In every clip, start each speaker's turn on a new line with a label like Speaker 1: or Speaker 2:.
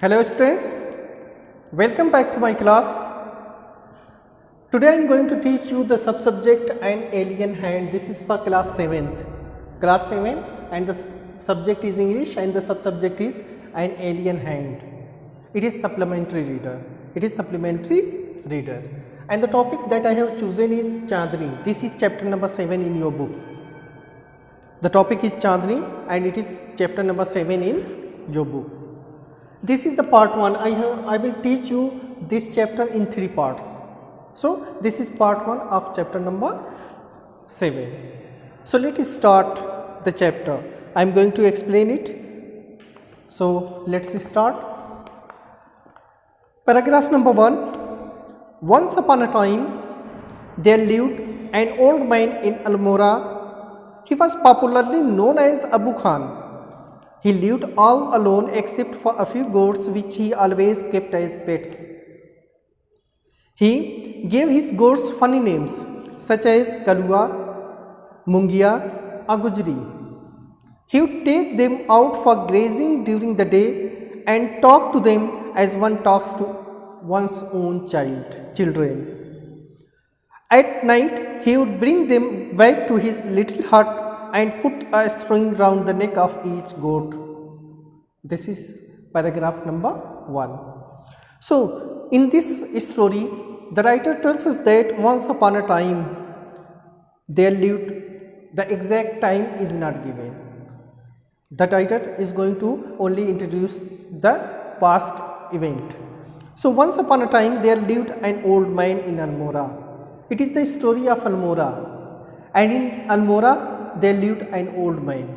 Speaker 1: Hello students, welcome back to my class. Today I am going to teach you the subject an alien hand. This is for class 7th. Class 7th and the subject is English and the subject is an alien hand. It is supplementary reader. And the topic that I have chosen is Chandni. This is chapter number 7 in your book. The topic is Chandni and it is chapter number 7 in your book. This is the part 1. I will teach you this chapter in 3 parts. So this is part 1 of chapter number 7. So let us start the chapter. I am going to explain it. So let's start. Paragraph number 1. Once upon a time there lived an old man in Almora. He was popularly known as Abu Khan. He lived all alone except for a few goats which he always kept as pets. He gave his goats funny names such as Kalua, Mungia, or Gujri. He would take them out for grazing during the day and talk to them as one talks to one's own children. At night he would bring them back to his little hut and put a string round the neck of each goat. This is paragraph number 1. So, in this story, the writer tells us that once upon a time there lived, the exact time is not given. The writer is going to only introduce the past event. So, once upon a time there lived an old man in Almora. It is the story of Almora, and in Almora there lived an old man.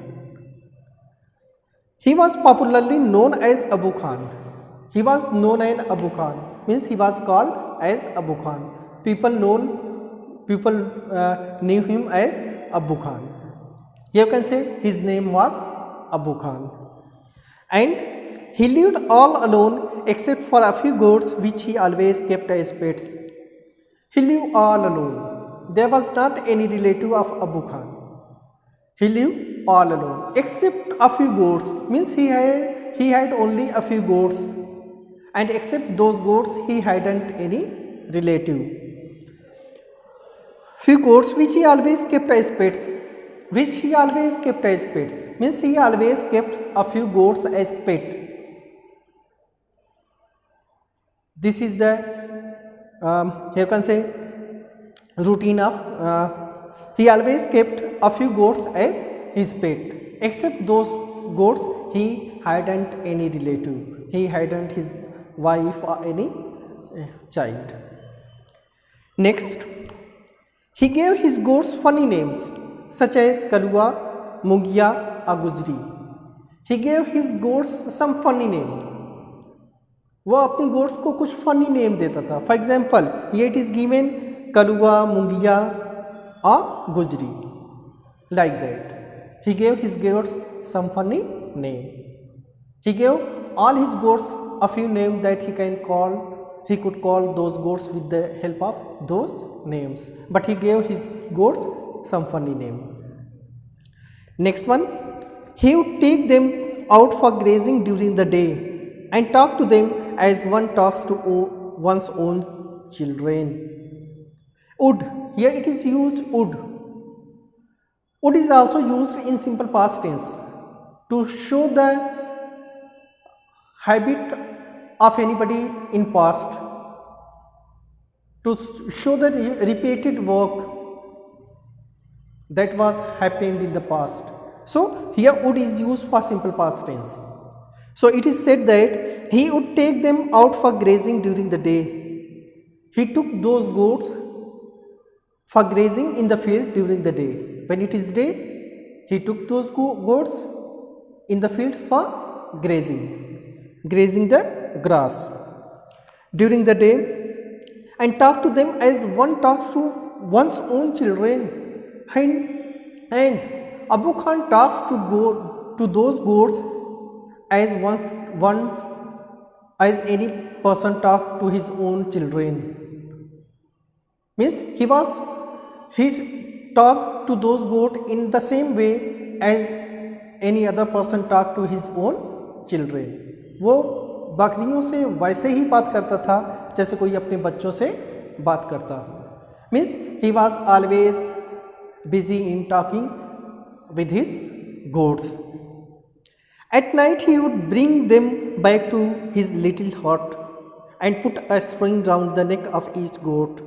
Speaker 1: He was popularly known as Abu Khan. He was known as Abu Khan, means he was called as Abu Khan. People knew him as Abu Khan. You can say his name was Abu Khan. And he lived all alone except for a few goats which he always kept as pets. He lived all alone. There was not any relative of Abu Khan. He lived all alone except a few goats, means he had only a few goats, and except those goats he hadn't any relative. Few goats which he always kept as pets. Means he always kept a few goats as pet. This is the you can say routine of he always kept a few goats as his pet. Except those goats he hadn't any relative. He hadn't his wife or any child. Next, he gave his goats funny names such as Kalua, Mungia, or Gujri. He gave his goats some funny name. वो अपनी goats को कुछ funny name देता था. For example, here it is given Kalua, Mungia, or Gujri, like that. He gave his goats some funny name. He gave all his goats a few names that he could call those goats with the help of those names. But he gave his goats some funny name. Next one, he would take them out for grazing during the day and talk to them as one talks to one's own children. Would, here it is used would. Would is also used in simple past tense to show the habit of anybody in past, to show the repeated work that was happened in the past. So here would is used for simple past tense. So it is said that he would take them out for grazing during the day. He took those goats for grazing in the field during the day. When it is day, he took those goats in the field for grazing the grass during the day and talk to them as one talks to one's own children. And Abu Khan talks to those goats as as any person talk to his own children. Means he talked to those goats in the same way as any other person talk to his own children. वो बकरियों से वैसे ही बात करता था जैसे कोई अपने बच्चों से बात करता। Means he was always busy in talking with his goats. At night he would bring them back to his little hut and put a string round the neck of each goat.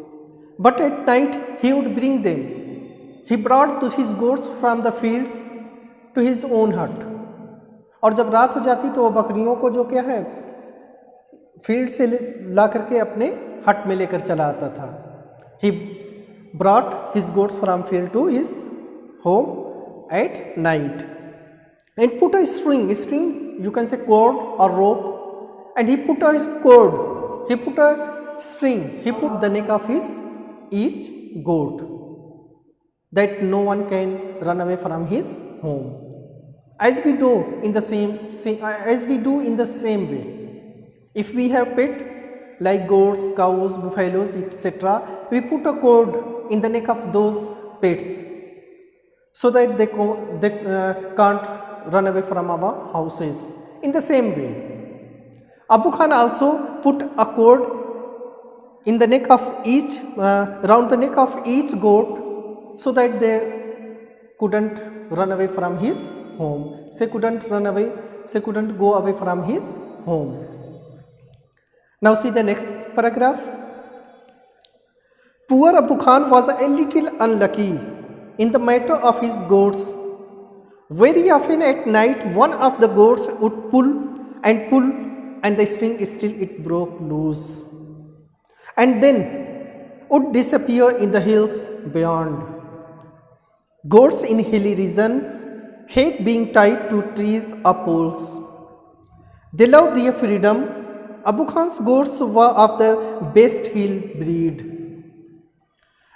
Speaker 1: But at night he would bring them. He brought his goats from the fields to his own hut. और जब रात हो जाती तो वो बकरियों को जो क्या है फील्ड से ला करके अपने हट में लेकर चला आता था। He brought his goats from field to his home at night and put a string you can say cord or rope, and he put a cord, he put a string, he put the neck of his each goat that no one can run away from his home, as we do in the same way. If we have pet like goats, cows, buffaloes, etc., we put a cord in the neck of those pets so that they can't run away from our houses. In the same way, Abu Khan also put a cord in the neck of each, round the neck of each goat, so that they couldn't run away from his home. They couldn't go away from his home. Now see the next paragraph. Poor Abu Khan was a little unlucky in the matter of his goats. Very often at night one of the goats would pull, and the string still it broke loose, and then would disappear in the hills beyond. Goats in hilly regions hate being tied to trees or poles. They love their freedom. Abu Khan's goats were of the best hill breed.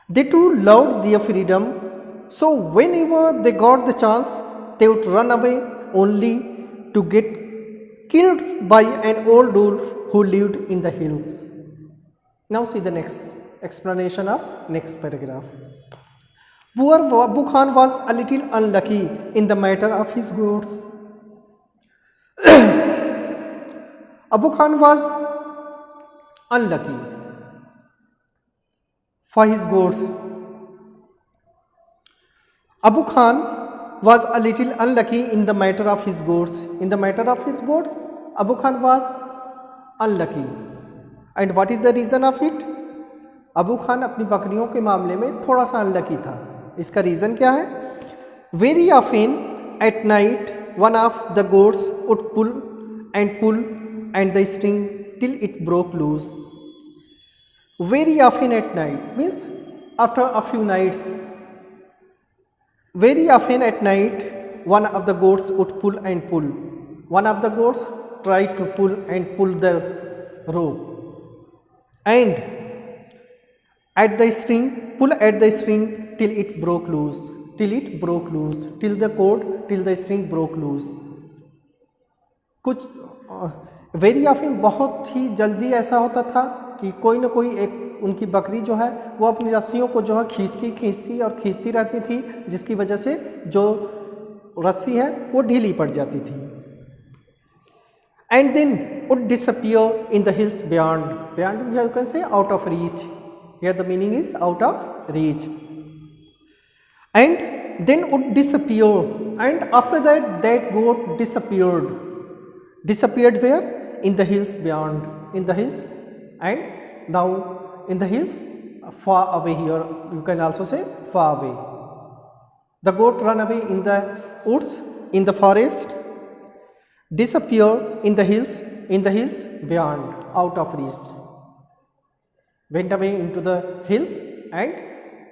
Speaker 1: They too loved their freedom. So whenever they got the chance, they would run away only to get killed by an old wolf who lived in the hills. Now see the next explanation of next paragraph. Poor Abu Khan was a little unlucky in the matter of his goats. Abu Khan was unlucky for his goats. Abu Khan was a little unlucky in the matter of his goats. In the matter of his goats, Abu Khan was unlucky. And what is the reason of it? Abu Khan अपनी बकरियों के मामले में थोड़ा सा unlucky था। इसका reason क्या है? Very often at night one of the goats would pull and the string till it broke loose. Very often at night means after a few nights. Very often at night one of the goats would pull and pull. One of the goats tried to pull the rope and pull at the string till it broke loose, till the cord, till the string broke loose. कुछ very often बहुत ही जल्दी ऐसा होता था कि कोई ना कोई एक उनकी बकरी जो है वो अपनी रस्सियों को जो है खींचती रहती थी, जिसकी वजह से जो रस्सी है वो ढीली पड़ जाती थी. And then would disappear in the hills beyond you can say out of reach. Here the meaning is out of reach. And then would disappear, and after that goat disappeared where? In the hills beyond, in the hills. And now in the hills far away, here you can also say far away. The goat run away in the woods, in the forest, disappear in the hills beyond, out of reach, went away into the hills, and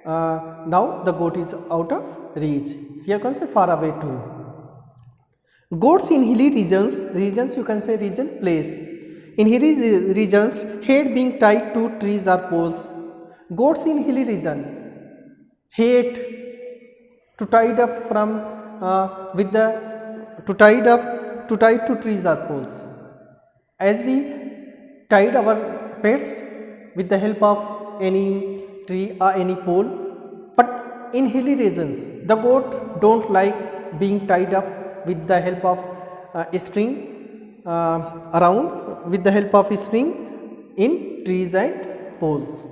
Speaker 1: now the goat is out of reach. Here you can say far away too. Goats in hilly regions you can say region, place. In hilly regions hate being tied to trees or poles. Goats in hilly region hate to tied up from tied to trees or poles. As we tied our pets with the help of any tree or any pole, but in hilly regions the goat don't like being tied up with the help of a string around with the help of string in trees and poles.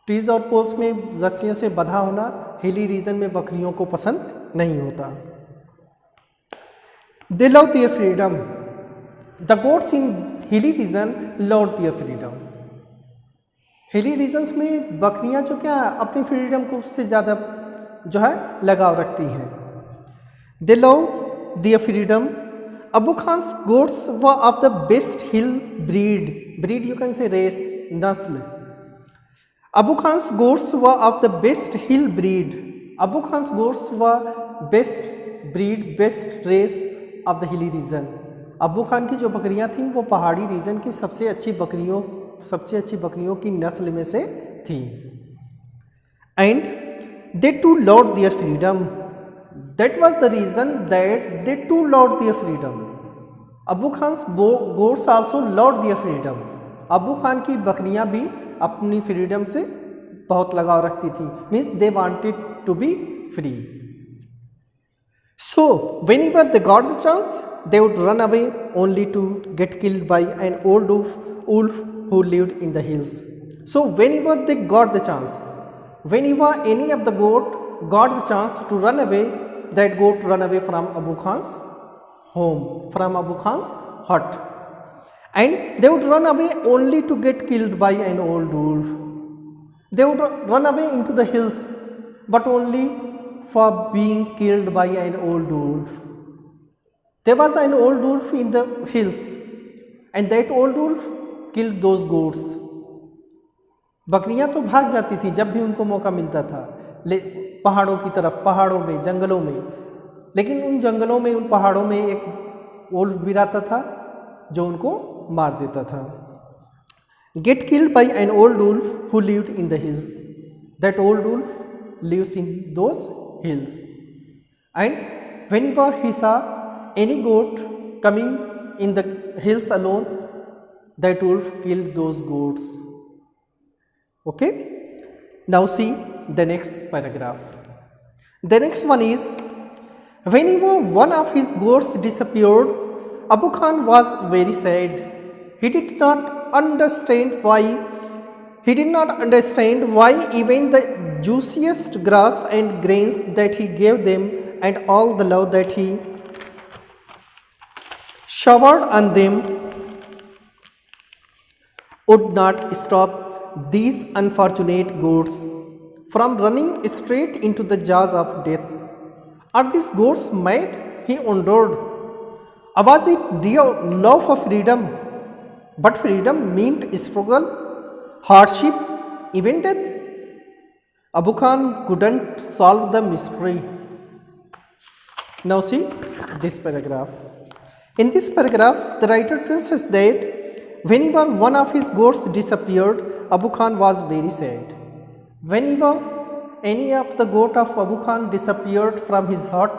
Speaker 1: Trees और poles में रस्सियों से बंधा होना hilly region में बकरियों को पसंद नहीं होता. They love their freedom. The goats in hilly region love their freedom. Hilly regions में बकरियां जो क्या अपनी फ्रीडम को उससे ज़्यादा जो है लगाव रखती हैं. They love their freedom. Abu Khan's goats were of the best hill breed. Breed you can say race, नस्ल. Abu Khan's goats were of the best hill breed. Abu Khan's goats were best breed, best race of the hilly region. Abu Khan की जो बकरियां थीं वो पहाड़ी reason की सबसे अच्छी बकरियों की नस्ल में से थीं. And they too loved their freedom. That was the reason that they too loved their freedom. Abu Khan's goats also loved their freedom. Abu Khan की बकरियां भी अपनी फ्रीडम से बहुत लगाव रखती थी. Means they wanted to be free. So whenever they got the chance they would run away only to get killed by an old wolf who lived in the hills. So whenever they got the chance, whenever any of the goat got the chance to run away, that goat run away from Abu Khan's home, from Abu Khan's hut. And they would run away only to get killed by an old wolf. They would run away into the hills, but only for being killed by an old wolf. There was an old wolf in the hills, and that old wolf killed those goats. बकरियां तो भाग जाती थी जब भी उनको मौका मिलता था पहाड़ों की तरफ, पहाड़ों में, जंगलों में. लेकिन उन जंगलों में, उन पहाड़ों में एक वुल्फ भी रहता था जो उनको मार देता था. Get killed by an old wolf who lived in the hills. That old wolf lives in those hills. And whenever he saw any goat coming in the hills alone, that wolf killed those goats. Okay? Now see the next paragraph. The next one is, whenever one of his goats disappeared, Abu Khan was very sad. He did not understand why even the juiciest grass and grains that he gave them and all the love that he showered on them would not stop these unfortunate goats from running straight into the jaws of death. Are these goats mad? He wondered. Or was it their love for freedom? But freedom meant struggle, hardship, even death. Abu Khan couldn't solve the mystery. Now see this paragraph. In this paragraph, the writer tells us that whenever one of his goats disappeared, Abu Khan was very sad. Whenever any of the goat of Abu Khan disappeared from his hut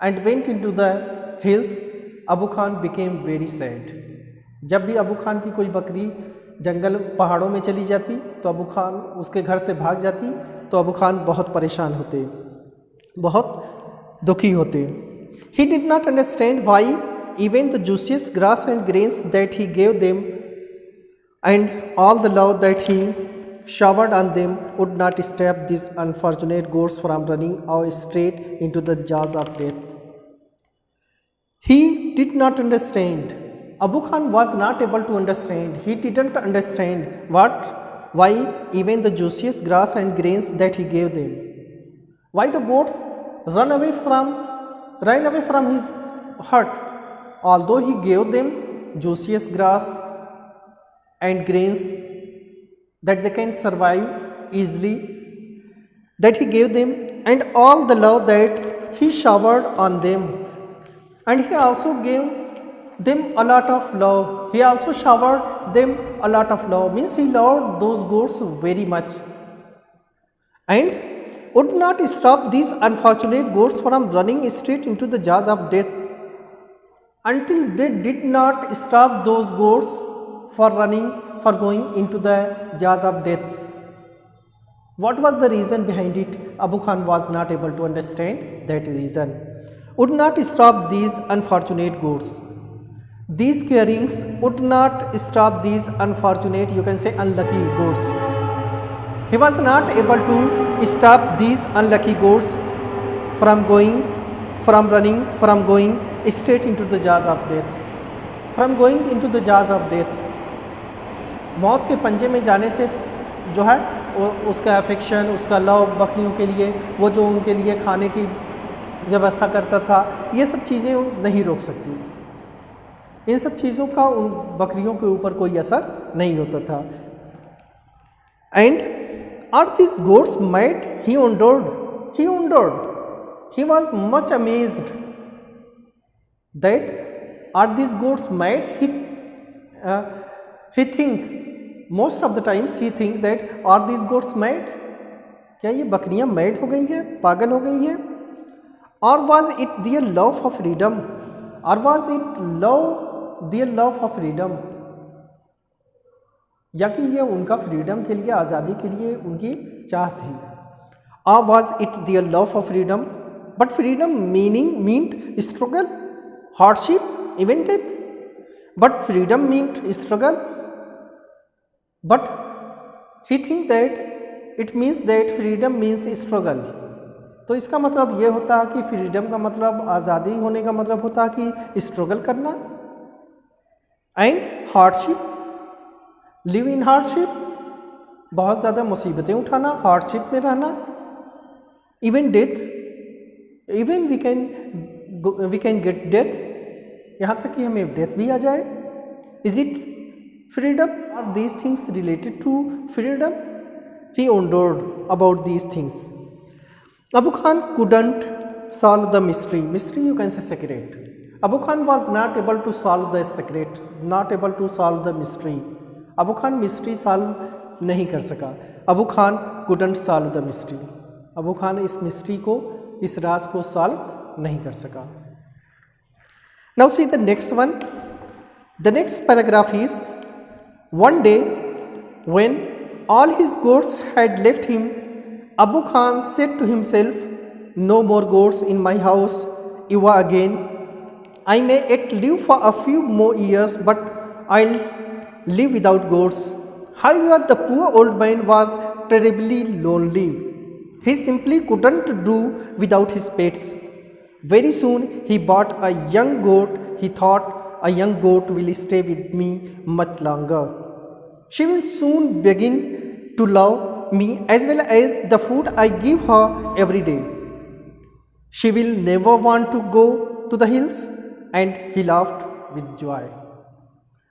Speaker 1: and went into the hills, Abu Khan became very sad. जब भी अबू खान की कोई बकरी जंगल पहाड़ों में चली जाती तो अबू खान उसके घर से भाग जाती तो अबू खान बहुत परेशान होते, बहुत दुखी होते. He did not understand why even the juiciest grass and grains that he gave them and all the love that he showered on them would not stop these unfortunate goats from running out straight into the jaws of death. He did not understand. Abu Khan was not able to understand. He didn't understand why even the juiciest grass and grains that he gave them. Why the goats ran away from his hut, although he gave them juiciest grass and grains that they can survive easily, that he gave them, and all the love that he showered on them. And he also gave them a lot of love. He also showered them a lot of love. Means he loved those goats very much. And would not stop these unfortunate goats from running straight into the jaws of death until they did not stop those goats for going into the jaws of death. What was the reason behind it? Abu Khan was not able to understand that reason. would not stop these unfortunate goats. These carings would not stop these unfortunate, you can say unlucky goats. He was not able to stop these unlucky goats from going, from running, from going straight into the jaws of death. From going into the jaws of death. मौत के पंजे में जाने से जो है उसका affection, उसका लव बकरियों के लिए, वो जो उनके लिए खाने की व्यवस्था करता था, ये सब चीज़ें नहीं रोक सकती। इन सब चीज़ों का उन बकरियों के ऊपर कोई असर नहीं होता था। And are this goats mad, he endured, he was much amazed that are these goats mad. He think most of the times he think that are these goats mad, क्या ये बकरियां मैड हो गई हैं, पागल हो गई हैं? और was it their love for freedom, or was it their love for freedom, या कि ये उनका फ्रीडम के लिए, आज़ादी के लिए उनकी चाह थी? or was it their love for freedom? But freedom meant struggle, hardship, even death. But freedom meant struggle. But he think that it means that freedom means struggle. तो इसका मतलब ये होता है कि फ्रीडम का मतलब, आज़ादी होने का मतलब होता है कि स्ट्रगल करना। And hardship, live in hardship, बहुत ज़्यादा मुसीबतें उठाना, हार्डशिप में रहना। Even death, even we can get death, यहाँ तक कि हमें डेथ भी आ जाए। Is it freedom? Are these things related to freedom? He endured about these things. Abu Khan couldn't solve the mystery. Mystery, you can say secret. Abu Khan was not able to solve the secret, not able to solve the mystery. Abu Khan mystery solve नहीं कर सका. Abu Khan couldn't solve the mystery. Abu Khan इस mystery को, इस राज को solve नहीं कर सका. Now see the next one. The next paragraph is, one day when all his goats had left him, Abu Khan said to himself, no more goats in my house ever again. I may yet live for a few more years, but I'll live without goats. However, the poor old man was terribly lonely. He simply couldn't do without his pets. Very soon he bought a young goat. He thought, a young goat will stay with me much longer. She will soon begin to love me as well as the food I give her every day. She will never want to go to the hills. And he laughed with joy.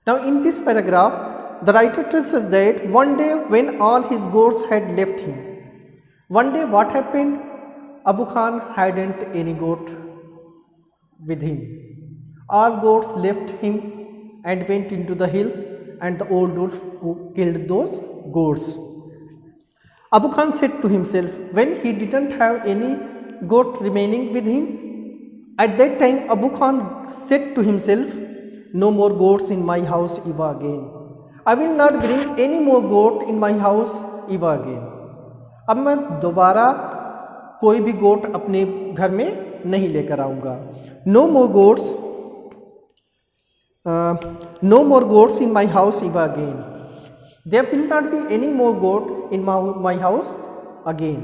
Speaker 1: Now in this paragraph, the writer tells us that one day when all his goats had left him, one day what happened? Abu Khan hadn't any goat with him. All goats left him and went into the hills, and the old wolf killed those goats. Abu Khan said to himself, when he didn't have any goat remaining with him, at that time Abu Khan said to himself, no more goats in my house ever again. I will not bring any more goat in my house ever again. अब मैं दोबारा कोई भी गोट अपने घर में नहीं लेकर आऊँगा. No more goats, no more goats in my house ever again. There will not be any more goat in my house again.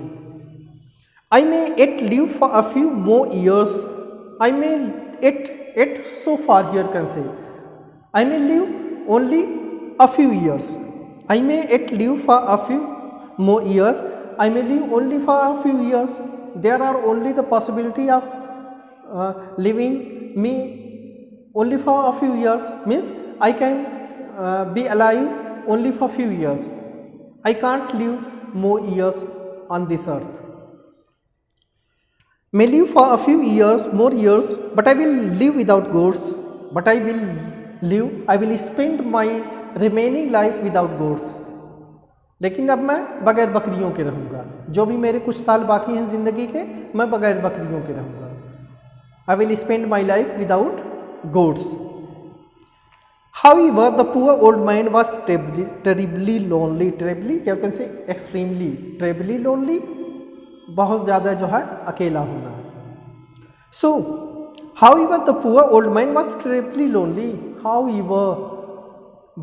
Speaker 1: I may yet live for a few more years. I may yet so far here can say, I may live only a few years. I may yet live for a few more years. I may live only for a few years. There are only the possibility of living me only for a few years. Means I can be alive only for few years. I can't live more years on this earth. May live for a few years, more years, but I will live without goats. But I will spend my remaining life without goats. लेकिन अब मैं बगैर बकरियों के रहूँगा. जो भी मेरे कुछ साल बाकी हैं ज़िंदगी के, मैं बगैर बकरियों के रहूँगा. I will spend my life without goats. However, the poor old man was terribly lonely. Terribly, you can say extremely. Terribly lonely, बहुत ज़्यादा जो है अकेला होना. So However, the poor old man was terribly lonely. However,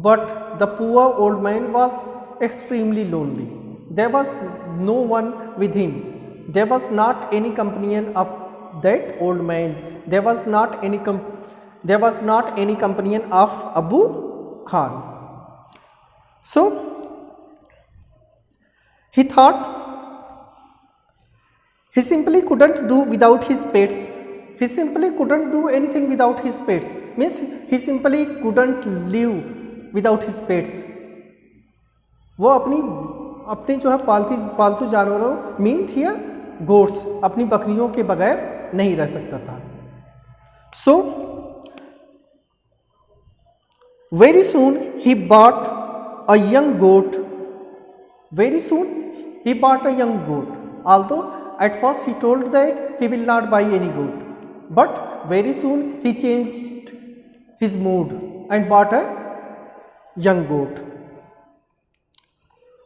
Speaker 1: but the poor old man was extremely lonely. There was no one with him. There was not any companion of that old man. There was not any companion of Abu Khan. So he thought he simply couldn't do without his pets. He simply couldn't do anything without his pets. Means he simply couldn't live without his pets. वो अपनी जो है पालतू जानवरों mean here goats अपनी बकरियों के बगैर नहीं रह सकता था. So very soon he bought a young goat. Very soon he bought a young goat. Although at first he told that he will not buy any goat, but very soon he changed his mood and bought a young goat.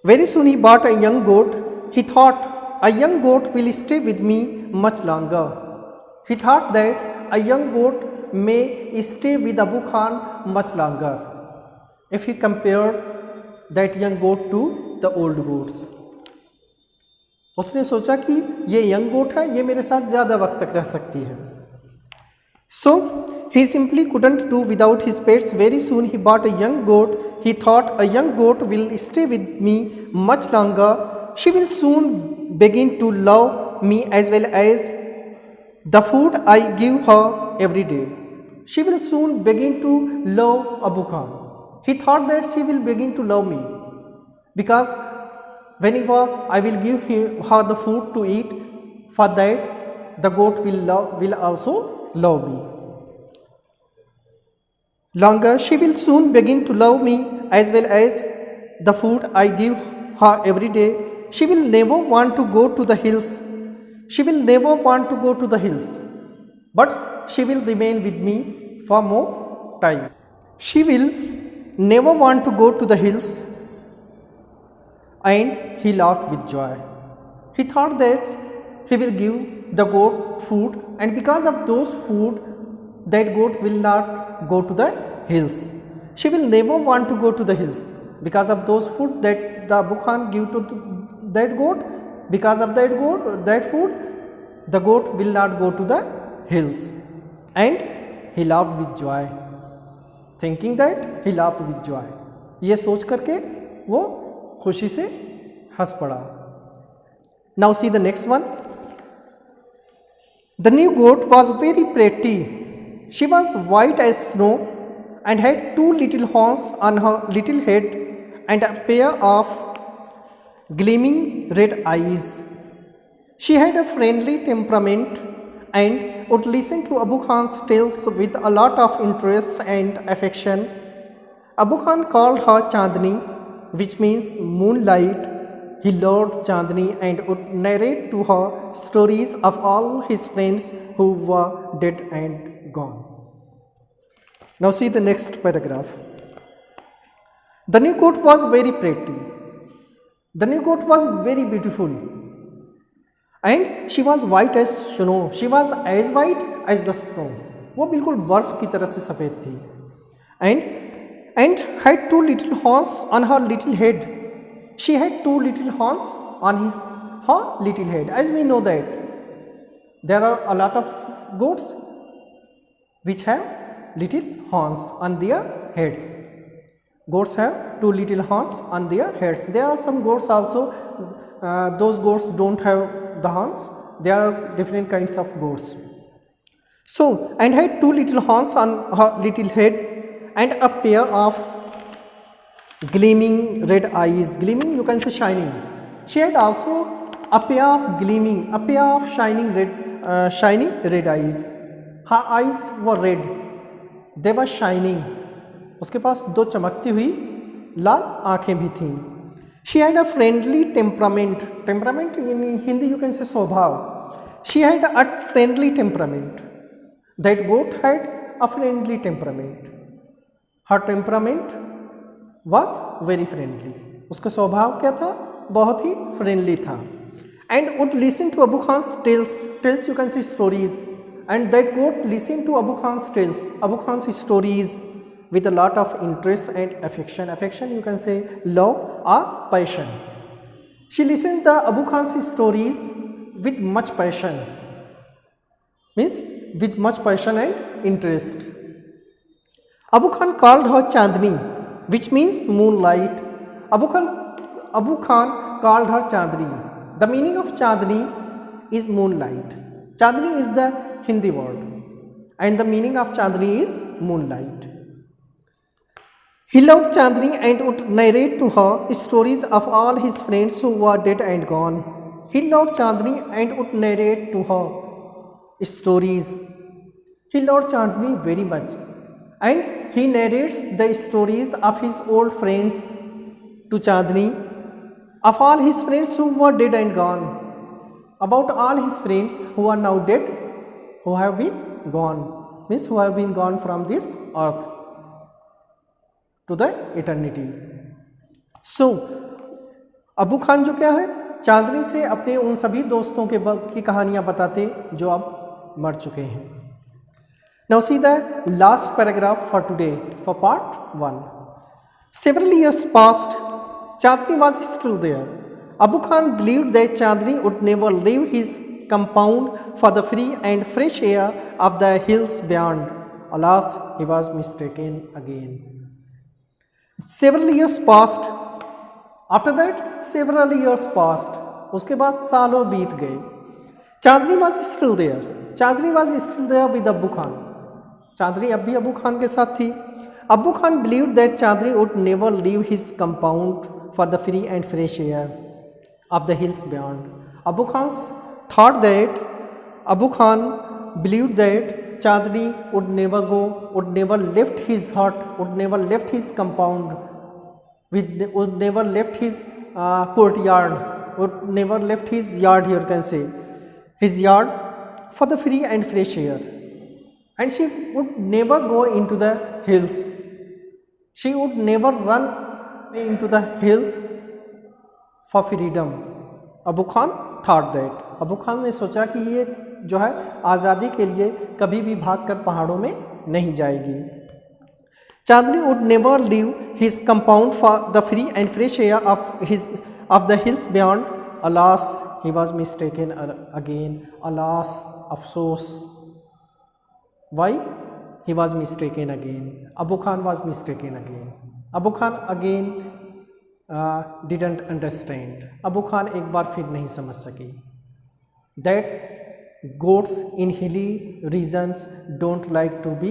Speaker 1: Very soon he bought a young goat. He thought a young goat will stay with me much longer. He thought that a young goat may stay with Abu Khan much longer if he compared that young goat to the old goats. उसने सोचा कि ये young गोट है, ये मेरे साथ ज़्यादा वक्त तक रह सकती है. So he simply couldn't do without his pets. Very soon he bought a young goat. He thought a young goat will stay with me much longer. She will soon begin to love me as well as the food I give her every day. She will soon begin to love Abu Khan. He thought that she will begin to love me because whenever I will give her the food to eat, for that the goat will also love me longer. She will soon begin to love me as well as the food I give her every day. She will never want to go to the hills. She will never want to go to the hills, but she will remain with me for more time. She will never want to go to the hills. And he laughed with joy. He thought that he will give the goat food, and because of those food, that goat will not go to the hills. She will never want to go to the hills because of those food that the Abu Khan give to that goat. Because of that food, the goat will not go to the hills. And he laughed with joy, thinking that he laughed with joy. ये सोच करके वो खुशी से हंस पड़ा. Now see the next one. The new goat was very pretty. She was white as snow and had 2 little horns on her little head and a pair of gleaming red eyes. She had a friendly temperament and would listen to Abu Khan's tales with a lot of interest and affection. Abu Khan called her Chandni, which means moonlight. He loved Chandni and would narrate to her stories of all his friends who were dead and gone. Now see the next paragraph. The new goat was very pretty. The new goat was very beautiful. And she was white as snow. She was as white as the snow. वो बिल्कुल बर्फ की तरह से सफ़ेद थी. And had 2 little horns on her little head. She had 2 little horns on her little head. As we know that there are a lot of goats which have little horns on their heads. Goats have 2 little horns on their heads. There are some goats also, those goats don't have the horns. There are different kinds of goats. So, and had 2 little horns on her little head and a pair of gleaming red eyes. Gleaming, you can say shining. She had also a pair of shining red eyes. Her eyes were red. They were shining. उसके पास 2 चमकती हुई लाल आँखें भी थीं. She had a friendly temperament. Temperament in Hindi you can say स्वभाव. She had a friendly temperament. That goat had a friendly temperament. Her temperament was very friendly. उसका स्वभाव क्या था? बहुत ही friendly था. And would listen to Abu Khan's tales. Tales you can say stories. and that goat listened to Abu Khan's tales, Abu Khan's stories with a lot of interest and affection. Affection, you can say love or passion. She listened to Abu Khan's stories with much passion, means with much passion and interest. Abu Khan called her Chandni, which means moonlight. Abu Khan called her Chandni. The meaning of Chandni is moonlight. Chandni is the Hindi word, and the meaning of Chandni is moonlight. He loved Chandni and would narrate to her stories of all his friends who were dead and gone. He loved Chandni and would narrate to her stories. He loved Chandni very much, and he narrates the stories of his old friends to Chandni, of all his friends who were dead and gone, about all his friends who are now dead, who have been gone, means who have been gone from this earth to the eternity. So Abu Khan जो क्या है, चांदनी से अपने उन सभी दोस्तों की कहानियां बताते जो अब मर चुके हैं. Now see the last paragraph for today, for part 1. Several years passed. Chandni was still there. Abu Khan believed that Chandni would never leave his compound for the free and fresh air of the hills beyond. Alas, he was mistaken again. Several years passed. After that, several years passed. उसके बाद सालों बीत गए. Chandni was still there. Chandni was still there with Abu Khan. चांदनी अब भी अबू खान के साथ थी. Abu Khan believed that Chandni would never leave his compound for the free and fresh air of the hills beyond. Abu Khan thought that, Abu Khan believed that Chandni would never left his hut, would never left his compound, would never left his courtyard, would never left his yard, here you can say, his yard for the free and fresh air. And she would never go into the hills. She would never run into the hills for freedom. Abu Khan thought that. Abu Khan ने सोचा कि ये जो है आज़ादी के लिए कभी भी भागकर पहाड़ों में नहीं जाएगी. Chandni would never leave his compound for the free and fresh air of the hills beyond. Alas, he was mistaken again. Alas, afsos. Why? He was mistaken again. Abu Khan was mistaken again. Abu Khan again didn't understand. Abu Khan एक बार फिर नहीं समझ सकी that goats in hilly regions don't like to be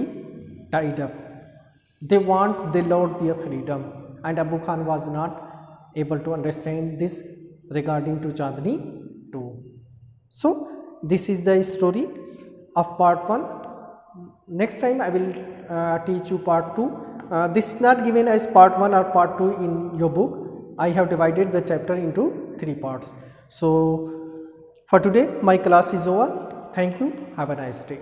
Speaker 1: tied up. They love their freedom, and Abu Khan was not able to understand this regarding to Chandni too. So this is the story of part 1. Next time I will teach you part 2. This is not given as part 1 or part 2 in your book. I have divided the chapter into 3 parts. So for today my class is over. Thank you. Have a nice day.